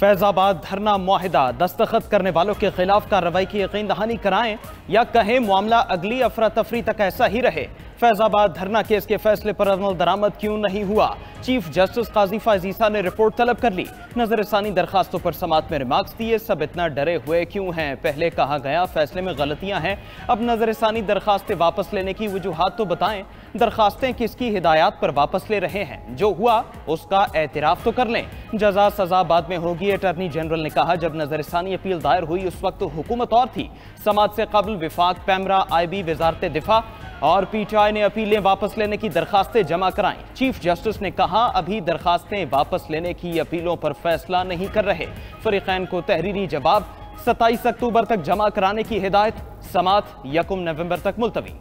फैजाबाद धरना मुआहिदा, दस्तखत करने वालों के खिलाफ कार्रवाई की यकीन दहानी कराएं या कहें मामला अगली अफरा तफरी तक ऐसा ही रहे। फैजाबाद धरना केस के फैसले पर अमल दरामद क्यों नहीं हुआ? चीफ जस्टिस काजी फायज ईसा ने रिपोर्ट तलब कर ली। नजरसानी दरखास्तों पर समाअत में रिमार्क्स दिए। सब इतना डरे हुए क्यों हैं? पहले कहा गया फैसले में गलतियां हैं, अब नजरसानी दरखास्तें वापस लेने की वजूहात तो बताएं। दरखास्तें किसकी हिदायत पर वापस ले रहे हैं? जो हुआ उसका एतराफ तो कर लें। जजा सजा बाद में होगी। अटॉर्नी जनरल ने कहा जब नजरसानी अपील दायर हुई उस वक्त हुकूमत और थी। समाअत से कबल विफाक, पैमरा, IB, वजारत दिफा और PTI ने अपीलें वापस लेने की दरखास्तें जमा कराईं। चीफ जस्टिस ने कहा अभी दरखास्तें वापस लेने की अपीलों पर फैसला नहीं कर रहे। फरीकैन को तहरीरी जवाब 27 अक्टूबर तक जमा कराने की हिदायत। समाअत 1 नवंबर तक मुलतवी।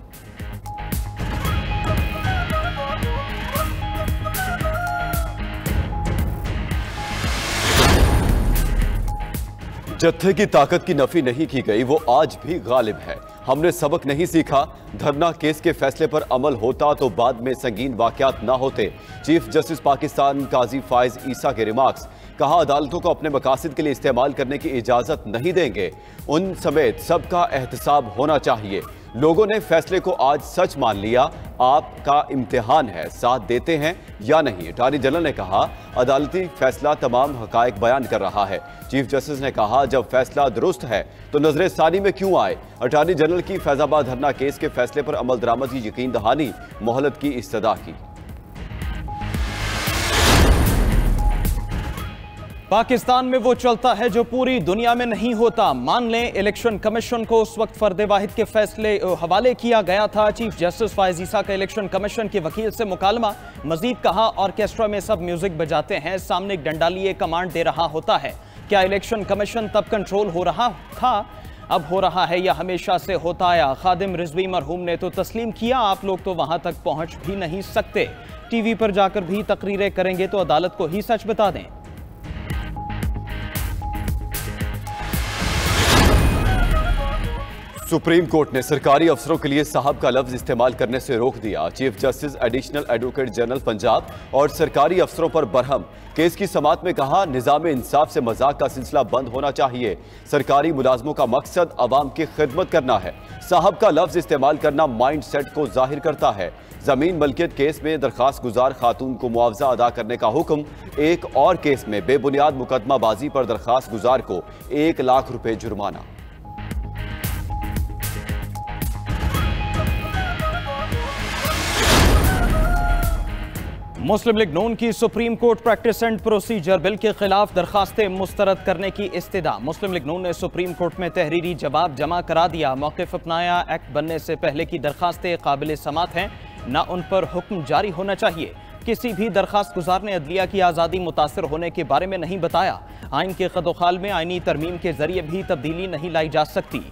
जत्थे की ताकत की नफी नहीं की गई, वो आज भी गालिब है। हमने सबक नहीं सीखा। धरना केस के फैसले पर अमल होता तो बाद में संगीन वाकयात ना होते। चीफ जस्टिस पाकिस्तान काजी फायज ईसा के रिमार्क्स। कहा अदालतों को अपने मकासद के लिए इस्तेमाल करने की इजाजत नहीं देंगे। उन समेत सबका एहतसाब होना चाहिए। लोगों ने फैसले को आज सच मान लिया। आपका इम्तिहान है, साथ देते हैं या नहीं। अटॉर्नी जनरल ने कहा अदालती फैसला तमाम हकायक बयान कर रहा है। चीफ जस्टिस ने कहा जब फैसला दुरुस्त है तो नजर सानी में क्यों आए। अटॉर्नी जनरल की फैजाबाद धरना केस के फैसले पर अमल दरामद की यकीन दहानी, मोहलत की इस्तदा की। पाकिस्तान में वो चलता है जो पूरी दुनिया में नहीं होता। मान लें इलेक्शन कमीशन को उस वक्त फर्द वाहिद के फैसले हवाले किया गया था। चीफ जस्टिस फायज ईसा का इलेक्शन कमीशन के वकील से मुकालमा। मजीद कहा ऑर्केस्ट्रा में सब म्यूजिक बजाते हैं, सामने एक डंडा लिए कमांड दे रहा होता है। क्या इलेक्शन कमीशन तब कंट्रोल हो रहा था? अब हो रहा है या हमेशा से होता आया? खादिम रिजवी मरहूम ने तो तस्लीम किया। आप लोग तो वहां तक पहुंच भी नहीं सकते। टीवी पर जाकर भी तकरीरें करेंगे तो अदालत को ही सच बता दें। सुप्रीम कोर्ट ने सरकारी अफसरों के लिए साहब का लफ्ज इस्तेमाल करने से रोक दिया। Chief justice additional advocate general Punjab और सरकारी अफसरों पर बरहम। केस की समाअत में कहा निजाम इंसाफ से मजाक का सिलसिला बंद होना चाहिए। सरकारी मुलाजमों का मकसद अवाम की खिदमत करना है। साहब का लफ्ज इस्तेमाल करना माइंड सेट को जाहिर करता है। जमीन मलकियत केस में दरखास्त गुजार खातून को मुआवजा अदा करने का हुक्म। एक और केस में बेबुनियाद मुकदमाबाजी पर दरखास्त गुजार को 1 लाख रुपए जुर्माना। मुस्लिम लीग नून की supreme court practice and procedure bill के खिलाफ दरखास्तें मुस्तरद करने की इस्तदा। मुस्लिम लीग नून ने सुप्रीम कोर्ट में तहरीरी जवाब जमा करा दिया। मौक़िफ़ अपनाया, एक्ट बनने से पहले की दरखास्तें काबिल समात हैं, न उन पर हुक्म जारी होना चाहिए। किसी भी दरखास्त गुजार ने अदलिया की आज़ादी मुतासर होने के बारे में नहीं बताया। आइन के खदोखाल में आइनी तरमीम के जरिए भी तब्दीली नहीं लाई जा सकती।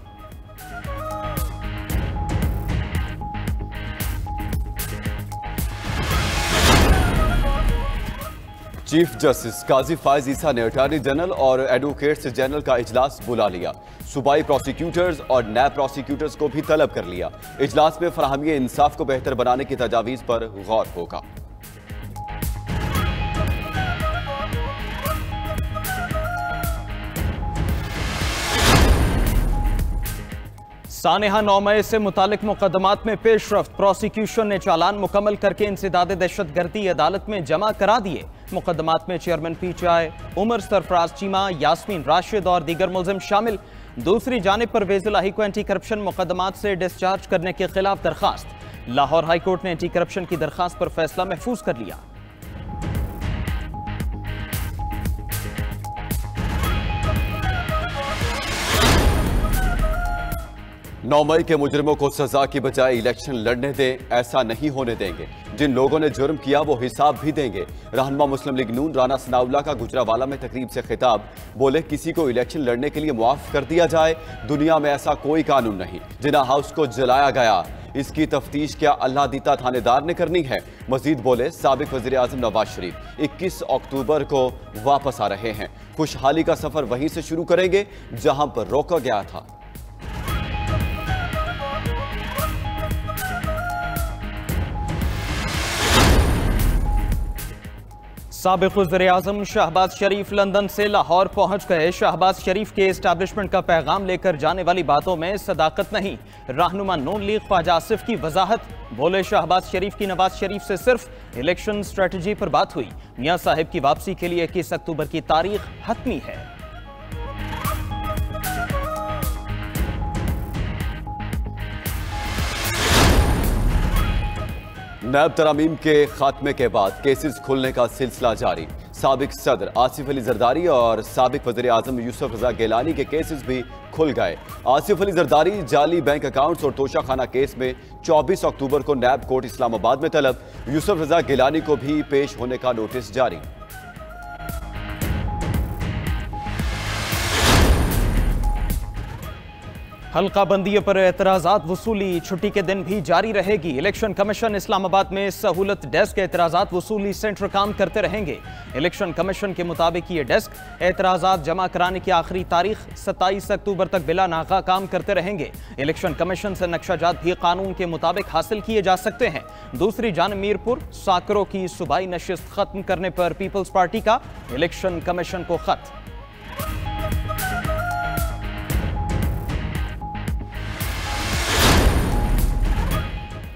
चीफ जस्टिस काजी फायज ईसा ने अटॉर्नी जनरल और एडवोकेट्स जनरल का इजलास बुला लिया। सूबाई प्रोसिक्यूटर्स और नैब प्रोसिक्यूटर्स को भी तलब कर लिया। इजलास में फराहमी इंसाफ को बेहतर बनाने की तजावीज़ पर गौर होगा। सानेहा 9 मई से मुतालिक मुकदमात में पेशरफ्त। प्रोसिक्यूशन ने चालान मुकम्मल करके इंसदाद दहशतगर्दी अदालत में जमा करा दिए। मुकदमात में चेयरमैन PTI उमर सरफराज चीमा, यास्मीन राशिद और दीगर मुलजिम शामिल। दूसरी जानिब परवेज इलाही को एंटी करप्शन मुकदमात से डिस्चार्ज करने के खिलाफ दरखास्त। लाहौर हाई कोर्ट ने एंटी करप्शन की दरखास्त पर फैसला महफूज कर लिया। 9 मई के मुजरिमों को सजा की बजाय इलेक्शन लड़ने दें, ऐसा नहीं होने देंगे। जिन लोगों ने जुर्म किया वो हिसाब भी देंगे। रहनुमा मुस्लिम लीग नून राना सनाउल्लाह का गुजरावाला में तकरीब से खिताब। बोले किसी को इलेक्शन लड़ने के लिए मुआफ कर दिया जाए, दुनिया में ऐसा कोई कानून नहीं। जिना हाउस को जलाया गया, इसकी तफ्तीश क्या अल्लाह दीता थानेदार ने करनी है। मजीद बोले साबिक वजीर आजम नवाज शरीफ 21 अक्टूबर को वापस आ रहे हैं। खुशहाली का सफर वहीं से शुरू करेंगे जहां पर रोका गया था। साबिक़ वज़ीर-ए-आज़म शहबाज शरीफ लंदन से लाहौर पहुंच गए। शहबाज शरीफ के एस्टैब्लिशमेंट का पैगाम लेकर जाने वाली बातों में सदाकत नहीं। रहनुमा नून लीग ख्वाजा आसिफ की वजाहत, बोले शहबाज शरीफ की नवाज शरीफ से सिर्फ इलेक्शन स्ट्रेटजी पर बात हुई। मियां साहिब की वापसी के लिए 21 अक्टूबर की तारीख हतमी है। नैब तरामीम के खात्मे के बाद केसेस खुलने का सिलसिला जारी। साबिक सदर आसिफ अली जरदारी और साबिक वज़ीर आज़म यूसुफ रजा गिलानी के केसेस भी खुल गए। आसिफ अली जरदारी जाली बैंक अकाउंट्स और तोशाखाना केस में 24 अक्टूबर को नैब कोर्ट इस्लामाबाद में तलब। यूसुफ रजा गिलानी को भी पेश होने का नोटिस जारी। हल्का बंदी पर एतराज़ात वसूली छुट्टी के दिन भी जारी रहेगी। इलेक्शन कमीशन इस्लामाबाद में सहूलत डेस्क एतराज़ात वसूली सेंटर काम करते रहेंगे। इलेक्शन कमीशन के मुताबिक ये डेस्क एतराज़ात जमा कराने की आखिरी तारीख 27 अक्टूबर तक बिला नागा काम करते रहेंगे। इलेक्शन कमीशन से नक्शाजात भी कानून के मुताबिक हासिल किए जा सकते हैं। दूसरी जानिब मीरपुर साकरों की सूबाई नशिस्त खत्म करने पर पीपल्स पार्टी का इलेक्शन कमीशन को खत।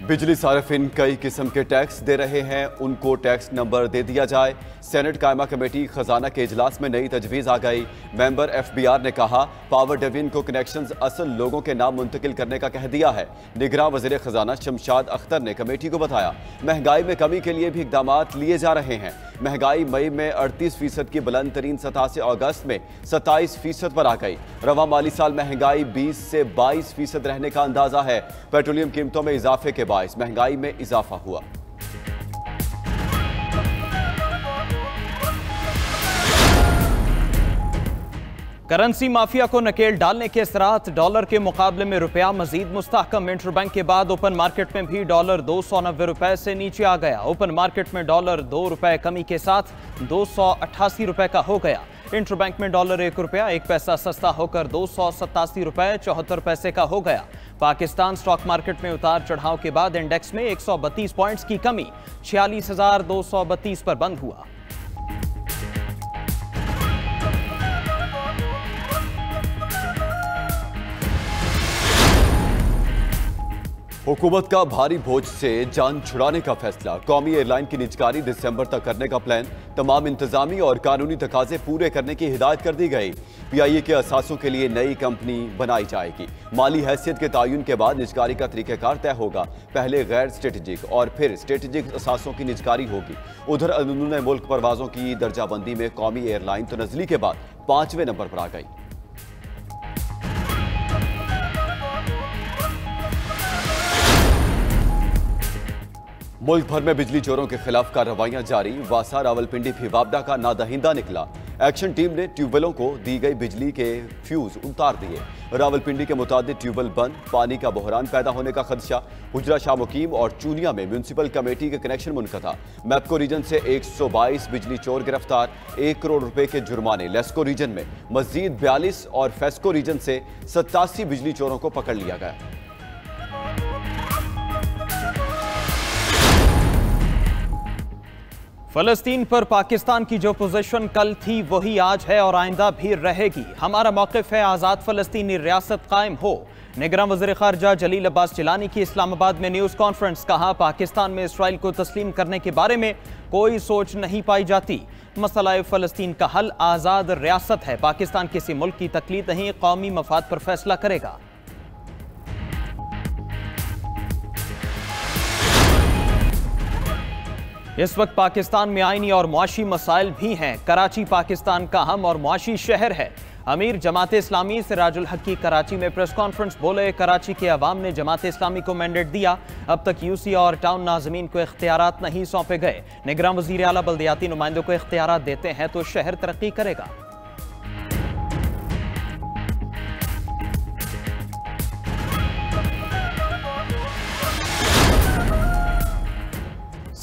बिजली सार्फिन कई किस्म के टैक्स दे रहे हैं, उनको टैक्स नंबर दे दिया जाए। सेनेट कायमा कमेटी खजाना के इजलास में नई तजवीज़ आ गई। मेंबर FBR ने कहा पावर डिवीजन को कनेक्शंस असल लोगों के नाम मुंतकिल करने का कह दिया है। निगरां वज़ीर खजाना शमशाद अख्तर ने कमेटी को बताया महंगाई में कमी के लिए भी इकदाम लिए जा रहे हैं। महंगाई मई में 38% की बुलंद तरीन सतह से अगस्त में 27% पर आ गई। रवा माली साल महंगाई 20 से 22% रहने का अंदाजा है। पेट्रोलियम कीमतों में इजाफे के बायस महंगाई में इजाफा हुआ। करेंसी माफिया को नकेल डालने के असरात, डॉलर के मुकाबले में रुपया मजीद मुस्तहकम। इंटरबैंक के बाद ओपन मार्केट में भी डॉलर 290 रुपए से नीचे आ गया। ओपन मार्केट में डॉलर 2 रुपए कमी के साथ 288 रुपए का हो गया। इंटरबैंक में डॉलर 1 रुपया 1 पैसा सस्ता होकर 287 रुपए 74 पैसे का हो गया। पाकिस्तान स्टॉक मार्केट में उतार चढ़ाव के बाद इंडेक्स में 132 पॉइंट्स की कमी 46,232 पर बंद हुआ। हुकूमत का भारी बोझ से जान छुड़ाने का फैसला। कौमी एयरलाइन की निजकारी दिसंबर तक करने का प्लान। तमाम इंतजामी और कानूनी तकाजे पूरे करने की हिदायत कर दी गई। PIA के असासों के लिए नई कंपनी बनाई जाएगी। माली हैसियत के तयन के बाद निजकारी का तरीक़ाकार तय होगा। पहले गैर स्ट्रेटेजिक और फिर स्ट्रेटेजिक असासों की निजकारी होगी। उधर अंदरूनी मुल्क परवाजों की दर्जाबंदी में कौमी एयरलाइन तो नजली के बाद 5वें नंबर पर आ गई। मुल्क भर में बिजली चोरों के खिलाफ कार्रवाइयां जारी। वासा रावलपिंडी भी वापडा का नादहिंदा निकला। एक्शन टीम ने ट्यूबवेलों को दी गई बिजली के फ्यूज उतार दिए। रावलपिंडी के मुताबिक ट्यूबवेल बंद, पानी का बहरान पैदा होने का खदशा। हुजरा शाह मुकीम और चूनिया में म्यूनसिपल कमेटी के कनेक्शन मुनक़ता। मैप्को रीजन से 122 बिजली चोर गिरफ्तार। 1 करोड़ रुपए के जुर्माने। लेस्को रीजन में मजीद 42 और फेस्को रीजन से 87 बिजली चोरों को पकड़ लिया गया। फलस्तीन पर पाकिस्तान की जो पोजीशन कल थी वही आज है और आइंदा भी रहेगी। हमारा मौक़िफ़ है आज़ाद फ़लस्तीनी रियासत कायम हो। निगरान वज़ीर ख़ारजा जलील अब्बास जिलानी की इस्लामाबाद में न्यूज़ कॉन्फ्रेंस। कहा पाकिस्तान में इसराइल को तस्लीम करने के बारे में कोई सोच नहीं पाई जाती। मसला फ़लस्तीन का हल आज़ाद रियासत है। पाकिस्तान किसी मुल्क की तकलीद नहीं, कौमी मफाद पर फैसला करेगा। इस वक्त पाकिस्तान में आईनी और मुआशी मसाइल भी हैं। कराची पाकिस्तान का अहम और मुआशी शहर है। अमीर जमात इस्लामी सिराजुल हक की कराची में प्रेस कॉन्फ्रेंस। बोले कराची के अवाम ने जमात इस्लामी को मैंडेट दिया, अब तक यूसी और टाउन नाज़मीन को इख्तियारात नहीं सौंपे गए। निगरान वज़ीर आला बल्दियाती नुमाइंदों को इख्तियारात देते हैं तो शहर तरक्की करेगा।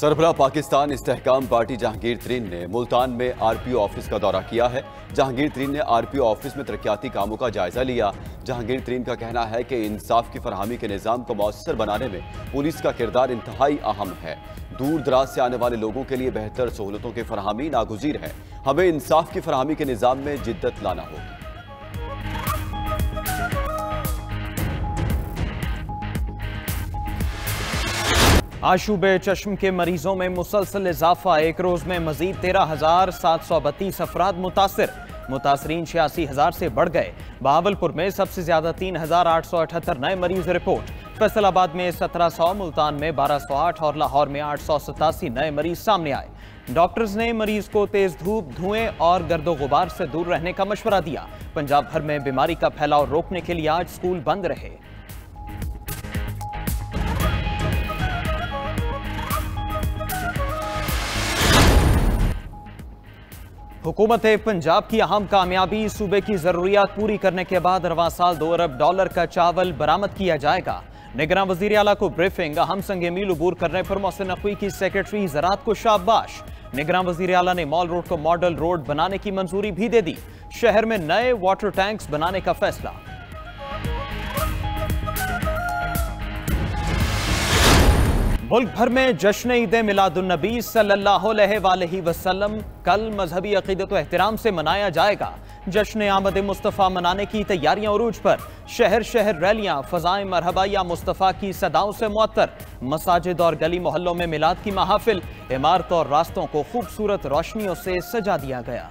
सरबराह पाकिस्तान इस्तेहकाम पार्टी जहांगीर तरीन ने मुल्तान में आरपीओ ऑफिस का दौरा किया है। जहांगीर तरीन ने आरपीओ ऑफिस में तरक्याती कामों का जायजा लिया। जहांगीर तरीन का कहना है कि इंसाफ की फरहमी के निज़ाम को मौसर बनाने में पुलिस का किरदार इंतहाई अहम है। दूर दराज से आने वाले लोगों के लिए बेहतर सहूलतों की फरहमी नागुज़ीर है। हमें इंसाफ की फरहमी के निज़ाम में जिद्दत लाना होगी। आशूबे चश्म के मरीजों में मुसलसल इजाफा। एक रोज में मजीद 13,732 अफराद मुतासरीन 86,000 से बढ़ गए। बहावलपुर में सबसे ज्यादा 3,878 नए मरीज रिपोर्ट। फैसलाबाद में 1700, मुल्तान में 1208 और लाहौर में 887 नए मरीज सामने आए। डॉक्टर्स ने मरीज को तेज धूप, धुएं और गर्दो गुबार से दूर रहने का मशवरा दिया। पंजाब भर में बीमारी का फैलाव रोकने के लिए आज स्कूल बंद रहे। हुकूमत पंजाब की अहम कामयाबी, सूबे की जरूरियात पूरी करने के बाद रवां साल $2 अरब का चावल बरामद किया जाएगा। निगरान वजीर आला को ब्रीफिंग। अहम संग मील अबूर करने पर मोहसिन नकवी की सेक्रेटरी ज़राअत को शाबाश। निगरान वजीर आला ने मॉल रोड को मॉडल रोड बनाने की मंजूरी भी दे दी। शहर में नए वाटर टैंक्स बनाने का फैसला। मुल्क भर में जश्न ईद मिलादुन्नबी सल्लल्लाहु अलैहि वसल्लम कल मजहबी अकीदत व एहतराम से मनाया जाएगा। जश्न आमद मुस्तफ़ा मनाने की तैयारियां उरूज पर। शहर शहर रैलियां, फजाएं मरहबा या मुस्तफ़ा की सदाओं से मुअत्तर। मसाजिद और गली मोहल्लों में मिलाद की महाफिल। इमारत और रास्तों को खूबसूरत रोशनियों से सजा दिया गया।